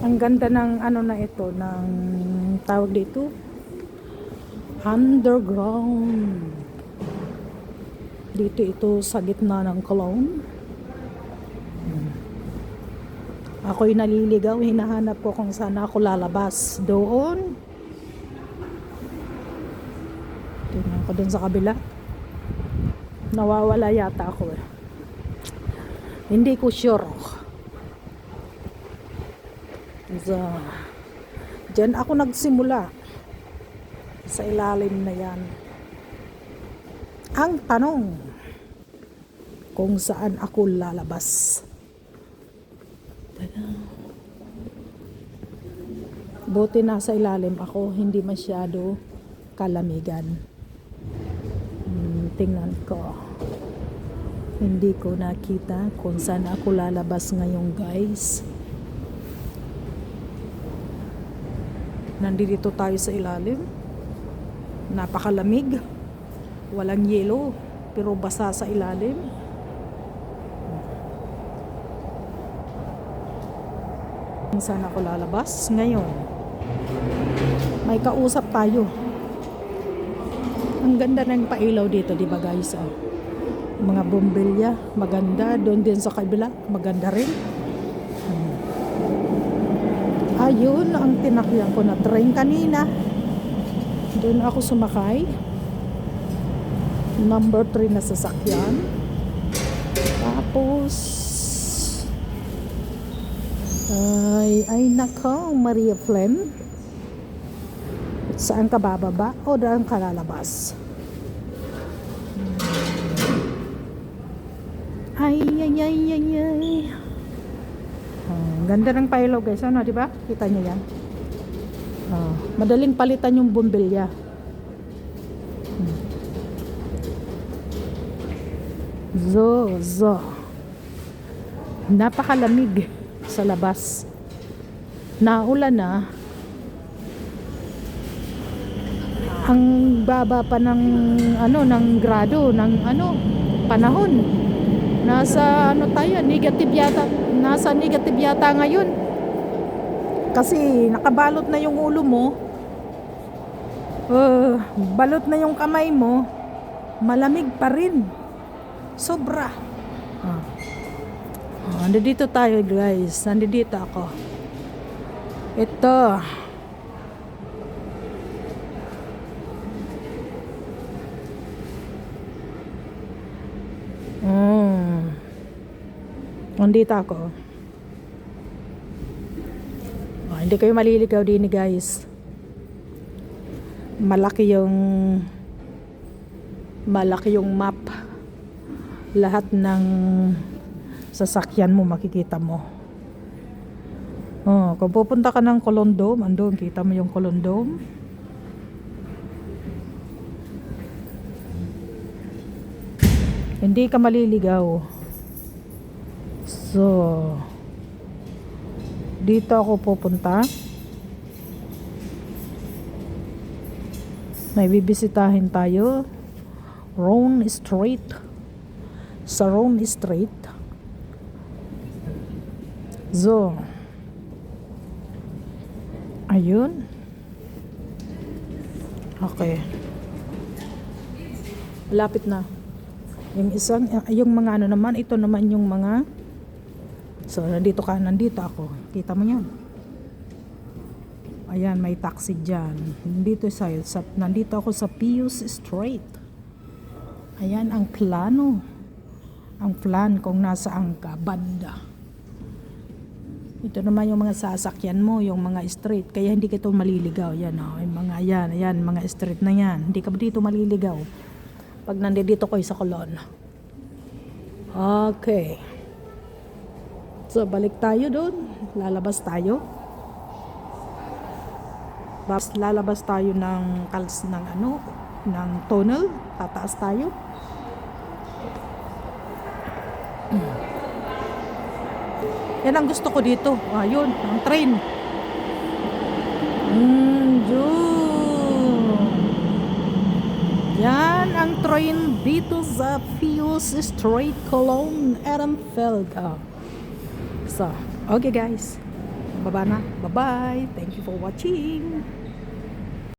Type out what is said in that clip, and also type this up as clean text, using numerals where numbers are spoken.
Ang ganda ng ano na ito, ng tawag dito, underground. Dito ito sa gitna ng Cologne. Ako'y naliligaw, hinahanap ko kung saan ako lalabas. Doon. Tingnan ko dun sa kabila. Nawawala yata ako eh. Hindi ko sure. So, dyan ako nagsimula. Sa ilalim na yan. Ang tanong, kung saan ako lalabas. Buti nasa ilalim ako, hindi masyado kalamigan. Tingnan ko. Hindi ko nakita kung saan ako lalabas ngayon, guys. Nandito tayo sa ilalim. Napakalamig. Walang yelo, pero basa sa ilalim. Kung saan ako lalabas ngayon? May kausap tayo. Ang ganda ng pailaw dito, di ba guys? Mga bombilya, maganda. Doon din sa kabila, maganda rin. Ayun ang tinakyan ko na train kanina. Doon ako sumakay. Number 3 na sasakyan. Tapos ay nako, Maria Flem. Saan ka bababa o daan ka lalabas? Ay. Ganda ng pailaw guys, ano, di ba? Kita niyo yan. Madaling palitan yung bumbilya. Zo. Napakalamig sa labas. Naulan na. Ang baba pa ng ng grado ng panahon. Nasa tayo, negative yata. Nasa negative yata ngayon. Kasi nakabalot na yung ulo mo. Balot na yung kamay mo. Malamig pa rin. Sobra. Nandito tayo guys. Nandito ako. Ito. Nandito ako. Hindi kayo maliligaw din guys. Malaki yung map. Lahat ng sasakyan mo makikita mo. Kung pupunta ka ng Cologne Dome, andun kita mo yung Cologne Dome. Hindi ka maliligaw. So, dito ako pupunta. May bibisitahin tayo. Rhone Street. Sa Rhone Street. So, ayun. Okay. Lapit na. Yung mga naman, ito naman yung mga. So, nandito ako. Kita mo yan. Ayan, may taxi dyan. Nandito ako sa Pius Street. Ayan, ang plano. Ang plan kung nasaan ka, banda. Ito naman yung mga sasakyan mo, yung mga street. Kaya hindi ka ito maliligaw. Yan, ayan, mga street na yan. Hindi ka dito maliligaw. Pag nandito kayo sa Cologne. Okay. So, balik tayo doon. Lalabas tayo. Lalabas tayo ng tunnel. Tataas tayo. Yan ang gusto ko dito. Ayun, ang train. Yan ang train dito sa Pius Street, Cologne, Ehrenfeld. So, okay guys. Baba na. Bye-bye. Thank you for watching.